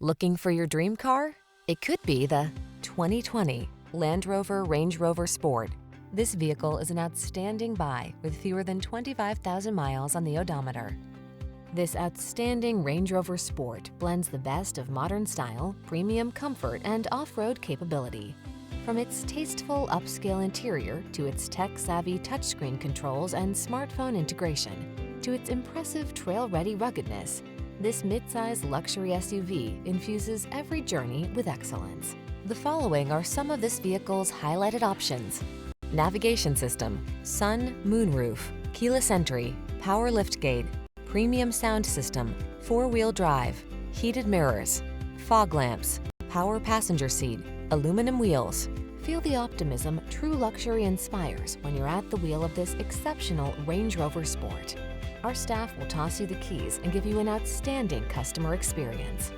Looking for your dream car? It could be the 2020 Landrover Range Rover Sport. This vehicle is an outstanding buy with fewer than 25,000 miles on the odometer. This outstanding Range Rover Sport blends the best of modern style, premium comfort, and off-road capability. From its tasteful upscale interior to its tech-savvy touchscreen controls and smartphone integration, to its impressive trail-ready ruggedness, this midsize luxury SUV infuses every journey with excellence. The following are some of this vehicle's highlighted options: navigation system, sun, moonroof, keyless entry, power liftgate, premium sound system, four-wheel drive, heated mirrors, fog lamps, power passenger seat, aluminum wheels. Feel the optimism true luxury inspires when you're at the wheel of this exceptional Range Rover Sport. Our staff will toss you the keys and give you an outstanding customer experience.